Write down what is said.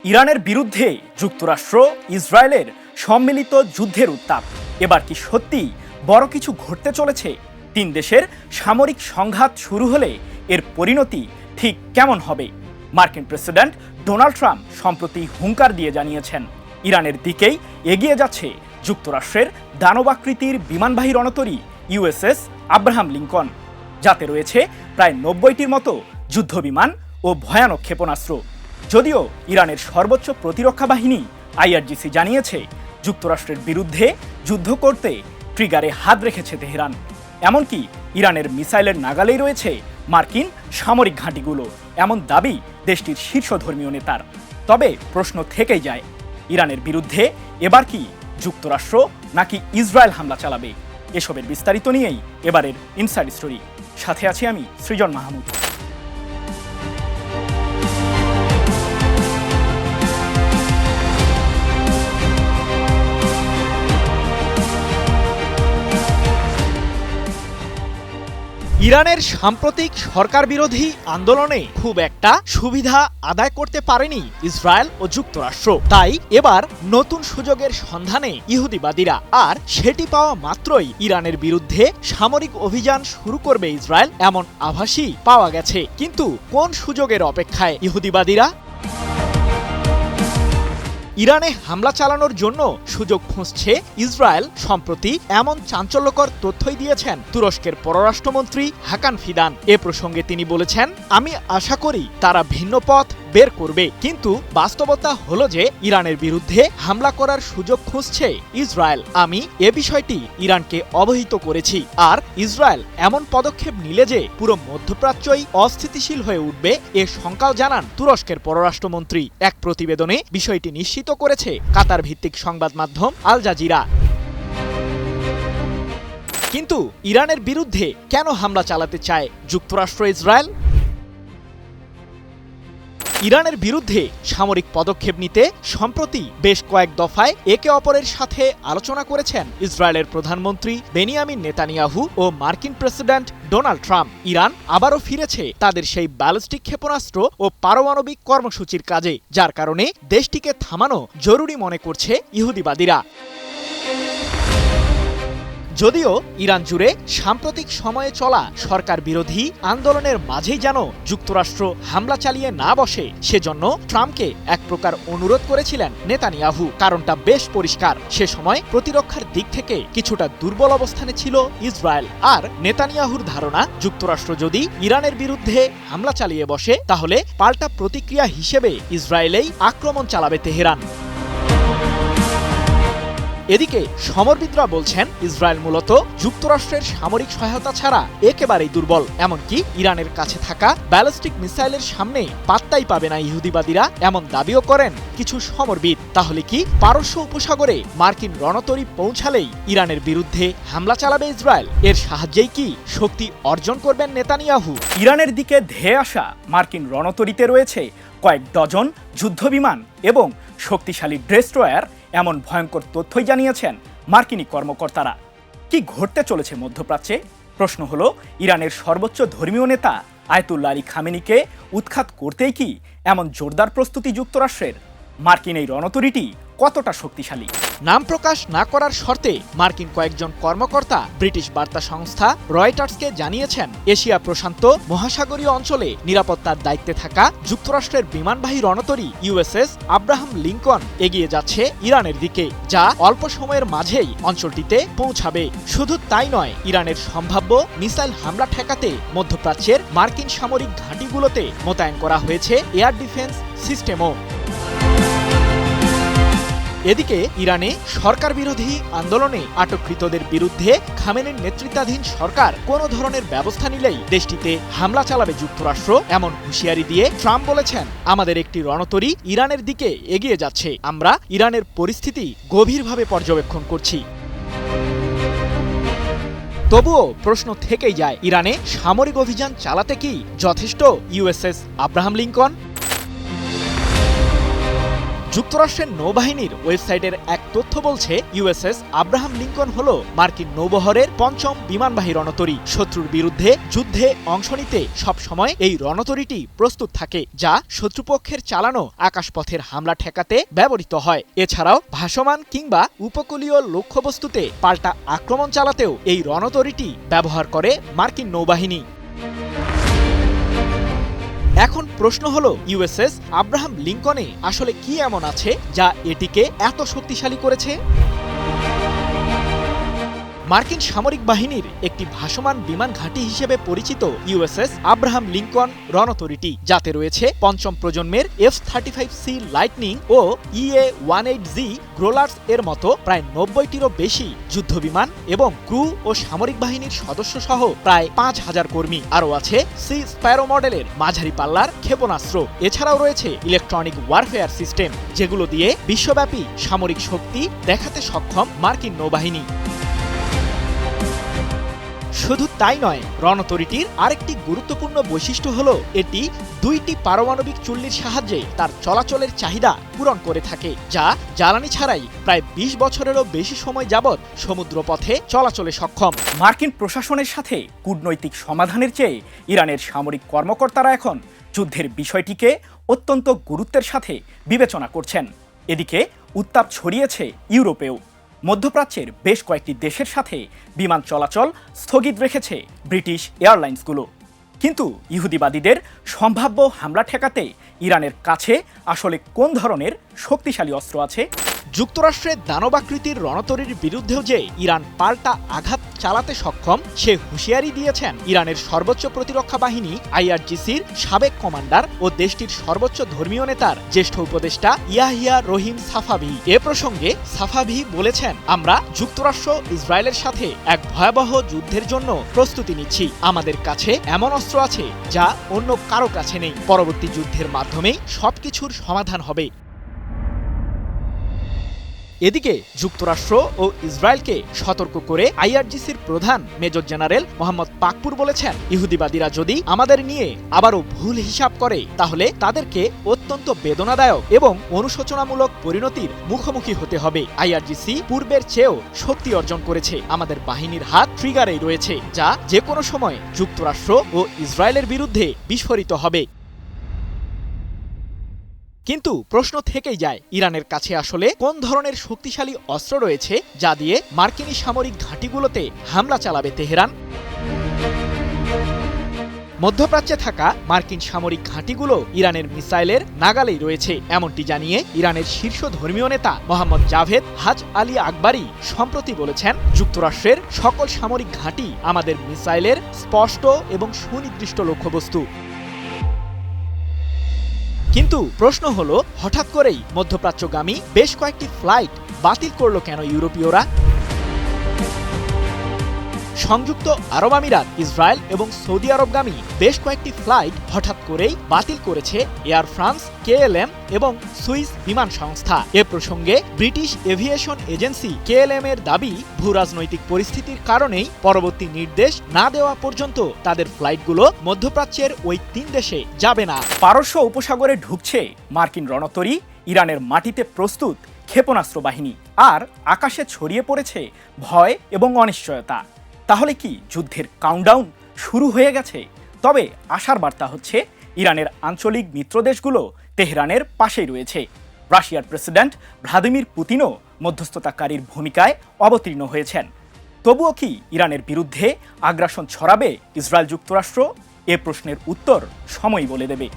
ইরানের বিরুদ্ধে যুক্তরাষ্ট্র ইসরায়েলের সম্মিলিত যুদ্ধের উত্তাপ এবার কি সত্যি বড় কিছু ঘটতে চলেছে? তিন দেশের সামরিক সংঘাত শুরু হলে এর পরিণতি ঠিক কেমন হবে? মার্কিন প্রেসিডেন্ট ডোনাল্ড ট্রাম্প সম্প্রতি হুঙ্কার দিয়ে জানিয়েছেন ইরানের দিকেই এগিয়ে যাচ্ছে যুক্তরাষ্ট্রের দানবাকৃতির বিমানবাহী রণতরী ইউএসএস আব্রাহাম লিঙ্কন, যাতে রয়েছে প্রায় ৯০টির মতো যুদ্ধবিমান ও ভয়ানক ক্ষেপণাস্ত্র। যদিও ইরানের সর্বোচ্চ প্রতিরক্ষা বাহিনী আইআরজিসি জানিয়েছে যুক্তরাষ্ট্রের বিরুদ্ধে যুদ্ধ করতে ট্রিগারে হাত রেখেছে তেহরান। এমনকি ইরানের মিসাইলের নাগালেই রয়েছে মার্কিন সামরিক ঘাঁটিগুলো, এমন দাবি দেশটির শীর্ষ ধর্মীয় নেতার। তবে প্রশ্ন থেকেই যায়, ইরানের বিরুদ্ধে এবার কি যুক্তরাষ্ট্র নাকি ইসরায়েল হামলা চালাবে? এসবের বিস্তারিত নিয়েই এবারের ইনসাইড স্টোরি। সাথে আছি আমি সৃজন মাহমুদ। ইরানের সাম্প্রতিক সরকার বিরোধী আন্দোলনে খুব একটা সুবিধা আদায় করতে পারেনি ইসরায়েল ও যুক্তরাষ্ট্র। তাই এবার নতুন সুযোগের সন্ধানে ইহুদিবাদীরা, আর সেটি পাওয়া মাত্রই ইরানের বিরুদ্ধে সামরিক অভিযান শুরু করবে ইসরায়েল, এমন আভাসই পাওয়া গেছে। কিন্তু কোন সুযোগের অপেক্ষায় ইহুদিবাদীরা? ইরানে হামলা চালানোর জন্য সুযোগ খুঁজছে ইসরায়েল। সম্প্রতি এমন চাঞ্চল্যকর তথ্যই দিয়েছেন তুরস্কের পররাষ্ট্রমন্ত্রী হাকান ফিদান। এ প্রসঙ্গে তিনি বলেছেন, আমি আশা করি তারা ভিন্ন পথ বের করবে, কিন্তু বাস্তবতা হলো যে ইরানের বিরুদ্ধে হামলা করার সুযোগ খুঁজছে ইসরায়েল। আমি এ বিষয়টি ইরানকে অবহিত করেছি, আর ইসরায়েল এমন পদক্ষেপ নিলে যে পুরো মধ্যপ্রাচ্যই অস্থিতিশীল হয়ে উঠবে, এ শঙ্কাও জানান তুরস্কের পররাষ্ট্রমন্ত্রী। এক প্রতিবেদনে বিষয়টি নিশ্চিত করেছে কাতার ভিত্তিক সংবাদ মাধ্যম আল জাজিরা। কিন্তু ইরানের বিরুদ্ধে কেন হামলা চালাতে চায় যুক্তরাষ্ট্র ইসরায়েল? ইরানের বিরুদ্ধে সামরিক পদক্ষেপ নিতে সম্প্রতি বেশ কয়েক দফায় একে অপরের সাথে আলোচনা করেছেন ইসরায়েলের প্রধানমন্ত্রী বেনিয়ামিন নেতানিয়াহু ও মার্কিন প্রেসিডেন্ট ডোনাল্ড ট্রাম্প। ইরান আবারও ফিরেছে তাদের সেই ব্যালিস্টিক ক্ষেপণাস্ত্র ও পারমাণবিক কর্মসূচির কাজে, যার কারণে দেশটিকে থামানো জরুরি মনে করছে ইহুদিবাদীরা। যদিও ইরান জুড়ে সাম্প্রতিক সময়ে চলা সরকার বিরোধী আন্দোলনের মাঝেই যেন যুক্তরাষ্ট্র হামলা চালিয়ে না বসে, সেজন্য ট্রাম্পকে এক প্রকার অনুরোধ করেছিলেন নেতানিয়াহু। কারণটা বেশ পরিষ্কার, সে সময় প্রতিরক্ষার দিক থেকে কিছুটা দুর্বল অবস্থানে ছিল ইসরায়েল। আর নেতানিয়াহুর ধারণা, যুক্তরাষ্ট্র যদি ইরানের বিরুদ্ধে হামলা চালিয়ে বসে, তাহলে পাল্টা প্রতিক্রিয়া হিসেবে ইসরায়েলেই আক্রমণ চালাবে তেহরান। এদিকে সমরবিদরা বলছেন, ইসরায়েল মূলত যুক্তরাষ্ট্রের সামরিক সহায়তা ছাড়া একেবারেই দুর্বল। এমনকি ইরানের কাছে থাকা ব্যালিস্টিক মিসাইলের সামনে পাত্তাই পাবে না ইহুদিবাদীরা, এমন দাবিও করেন কিছু সমরবিদ। তাহলে কি পারস্য উপসাগরে মার্কিন রণতরী পৌঁছালেই ইরানের বিরুদ্ধে হামলা চালাবে ইসরায়েল? এর সাহায্যেই কি শক্তি অর্জন করবেন নেতানিয়াহু? ইরানের দিকে ধেয়ে আসা মার্কিন রণতরীতে রয়েছে কয়েক ডজন যুদ্ধবিমান এবং শক্তিশালী ডেস্ট্রয়ার, এমন ভয়ঙ্কর তথ্যই জানিয়েছেন মার্কিনী কর্মকর্তারা। কি ঘটতে চলেছে মধ্যপ্রাচ্যে? প্রশ্ন হলো, ইরানের সর্বোচ্চ ধর্মীয় নেতা আয়াতুল্লাহ আলী খামেনিকে উৎখাত করতেই কি এমন জোরদার প্রস্তুতি যুক্তরাষ্ট্রের? মার্কিন এই রণতরীটি কতটা শক্তিশালী? নাম প্রকাশ না করার শর্তে মার্কিন কয়েকজন কর্মকর্তা ব্রিটিশ বার্তা সংস্থা রয়টার্সকে জানিয়েছেন, এশিয়া প্রশান্ত মহাসাগরীয় অঞ্চলে নিরাপত্তার দায়িত্বে থাকা যুক্তরাষ্ট্রের বিমানবাহী রণতরী ইউএসএস আব্রাহাম লিঙ্কন এগিয়ে যাচ্ছে ইরানের দিকে, যা অল্প সময়ের মাঝেই অঞ্চলটিতে পৌঁছাবে। শুধু তাই নয়, ইরানের সম্ভাব্য মিসাইল হামলা ঠেকাতে মধ্যপ্রাচ্যের মার্কিন সামরিক ঘাঁটিগুলোতে মোতায়েন করা হয়েছে এয়ার ডিফেন্স সিস্টেমও। এদিকে ইরানে সরকার বিরোধী আন্দোলনে আটককৃতদের বিরুদ্ধে খামেনির নেতৃত্বাধীন সরকার কোনো ধরনের ব্যবস্থা নিলেই দেশটিতে হামলা চালাবে যুক্তরাষ্ট্র, এমন হুঁশিয়ারি দিয়ে ট্রাম্প বলেছেন, আমাদের একটি রণতরী ইরানের দিকে এগিয়ে যাচ্ছে, আমরা ইরানের পরিস্থিতি গভীরভাবে পর্যবেক্ষণ করছি। তবুও প্রশ্ন থেকেই যায়, ইরানে সামরিক অভিযান চালাতে কি যথেষ্ট ইউএসএস আব্রাহাম লিঙ্কন? যুক্তরাষ্ট্রের নৌবাহিনীর ওয়েবসাইটের এক তথ্য বলছে ইউএসএস আব্রাহাম লিঙ্কন হল মার্কিন নৌবহরের ৫ম বিমানবাহী রণতরী। শত্রুর বিরুদ্ধে যুদ্ধে অংশ নিতে সবসময় এই রণতরীটি প্রস্তুত থাকে, যা শত্রুপক্ষের চালানো আকাশপথের হামলা ঠেকাতে ব্যবহৃত হয়। এছাড়াও ভাসমান কিংবা উপকূলীয় লক্ষ্যবস্তুতে পাল্টা আক্রমণ চালাতেও এই রণতরীটি ব্যবহার করে মার্কিন নৌবাহিনী। এখন প্রশ্ন হলো, ইউএসএস আব্রাহাম লিঙ্কনে আসলে কি এমন আছে যা এটিকে এত শক্তিশালী করেছে? মার্কিন সামরিক বাহিনীর একটি ভাসমান বিমান ঘাঁটি হিসেবে পরিচিত ইউএসএস আব্রাহাম লিঙ্কন রণতরীটি, যাতে রয়েছে ৫ম প্রজন্মের F-35C লাইটনিং ও EA-18G গ্রোলার্স এর মতো প্রায় ৯০টিরও বেশি যুদ্ধবিমান এবং ক্রু ও সামরিক বাহিনীর সদস্য সহ প্রায় ৫,০০০ কর্মী। আরও আছে সি স্প্যারো মডেলের মাঝারি পাল্লার ক্ষেপণাস্ত্র। এছাড়াও রয়েছে ইলেকট্রনিক ওয়ারফেয়ার সিস্টেম, যেগুলো দিয়ে বিশ্বব্যাপী সামরিক শক্তি দেখাতে সক্ষম মার্কিন নৌবাহিনী। শুধু তাই নয়, রণতরীটির আরেকটি গুরুত্বপূর্ণ বৈশিষ্ট্য হল এটি ২টি পারমাণবিক চুল্লির সাহায্যে তার চলাচলের চাহিদা পূরণ করে থাকে, যা জ্বালানি ছাড়াই প্রায় ২০ বছরেরও বেশি সময় যাবৎ সমুদ্রপথে চলাচলে সক্ষম। মার্কিন প্রশাসনের সাথে কূটনৈতিক সমাধানের চেয়ে ইরানের সামরিক কর্মকর্তারা এখন যুদ্ধের বিষয়টিকে অত্যন্ত গুরুত্বের সাথে বিবেচনা করছেন। এদিকে উত্তাপ ছড়িয়েছে ইউরোপেও। মধ্যপ্রাচ্যের বেশ কয়েকটি দেশের সাথে বিমান চলাচল স্থগিত রেখেছে ব্রিটিশ এয়ারলাইন্সগুলো। কিন্তু ইহুদিবাদীদের সম্ভাব্য হামলা ঠেকাতে ইরানের কাছে আসলে কোন ধরনের শক্তিশালী অস্ত্র আছে? যুক্তরাষ্ট্রের দানবাকৃতির রণতরীর বিরুদ্ধেও যে ইরান পাল্টা আঘাত চালাতে সক্ষম, সে হুঁশিয়ারি দিয়েছেন ইরানের সর্বোচ্চ প্রতিরক্ষা বাহিনী IRGCর সাবেক কমান্ডার ও দেশটির সর্বোচ্চ ধর্মীয় নেতার জ্যেষ্ঠ উপদেষ্টা ইয়াহিয়া রহিম সাফাভি। এ প্রসঙ্গে সাফাভি বলেছেন, আমরা যুক্তরাষ্ট্র ইসরায়েলের সাথে এক ভয়াবহ যুদ্ধের জন্য প্রস্তুতি নিচ্ছি। আমাদের কাছে এমন অস্ত্র আছে যা অন্য কারো কাছে নেই। পরবর্তী যুদ্ধের মাধ্যমেই সবকিছুর সমাধান হবে। এদিকে যুক্তরাষ্ট্র ও ইসরায়েলকে সতর্ক করে IRGCর প্রধান মেজর জেনারেল মোহাম্মদ পাকপুর বলেছেন, ইহুদিবাদীরা যদি আমাদের নিয়ে আবারও ভুল হিসাব করে, তাহলে তাদেরকে অত্যন্ত বেদনাদায়ক এবং অনুশোচনামূলক পরিণতির মুখোমুখি হতে হবে। IRGC পূর্বের চেয়েও শক্তি অর্জন করেছে। আমাদের বাহিনীর হাত ট্রিগারেই রয়েছে, যা যে কোনো সময় যুক্তরাষ্ট্র ও ইসরায়েলের বিরুদ্ধে বিস্ফোরিত হবে। কিন্তু প্রশ্ন থেকেই যায়, ইরানের কাছে আসলে কোন ধরনের শক্তিশালী অস্ত্র রয়েছে যা দিয়ে মার্কিনী সামরিক ঘাঁটিগুলোতে হামলা চালাবে তেহরান? মধ্যপ্রাচ্যে থাকা মার্কিন সামরিক ঘাঁটিগুলো ইরানের মিসাইলের নাগালেই রয়েছে, এমনটি জানিয়ে ইরানের শীর্ষ ধর্মীয় নেতা মোহাম্মদ জাভেদ হাজ আলী আকবরী সম্প্রতি বলেছেন, যুক্তরাষ্ট্রের সকল সামরিক ঘাঁটি আমাদের মিসাইলের স্পষ্ট এবং সুনির্দিষ্ট লক্ষ্যবস্তু। কিন্তু প্রশ্ন হলো, হঠাৎ করেই মধ্যপ্রাচ্যগামী বেশ কয়েকটি ফ্লাইট বাতিল করল কেন ইউরোপীয়রা? সংযুক্ত আরব আমিরাত, ইসরায়েল এবং সৌদি আরবগামী বেশ কয়েকটি ফ্লাইট হঠাৎ করেই বাতিল করেছে এয়ার ফ্রান্স, KLM এবং সুইস বিমান সংস্থা। এ প্রসঙ্গে ব্রিটিশ এভিয়েশন এজেন্সি KLM এর দাবি, ভূরাজনৈতিক পরিস্থিতির কারণেই পরবর্তী নির্দেশ না দেওয়া পর্যন্ত তাদের ফ্লাইটগুলো মধ্যপ্রাচ্যের ওই ৩ দেশে যাবে না। পারস্য উপসাগরে ঢুকছে মার্কিন রণতরী, ইরানের মাটিতে প্রস্তুত ক্ষেপণাস্ত্র বাহিনী, আর আকাশে ছড়িয়ে পড়েছে ভয় এবং অনিশ্চয়তা। তাহলে কি যুদ্ধের কাউন্টডাউন শুরু হয়ে গেছে? তবে আশার বার্তা হচ্ছে, ইরানের আঞ্চলিক মিত্রদেশগুলো তেহরানের পাশেই রয়েছে। রাশিয়ার প্রেসিডেন্ট ভ্লাদিমির পুতিনও মধ্যস্থতাকারীর ভূমিকায় অবতীর্ণ হয়েছেন। তবুও কি ইরানের বিরুদ্ধে আগ্রাসন ছড়াবে ইসরায়েল যুক্তরাষ্ট্র? এ প্রশ্নের উত্তর সময়ই বলে দেবে।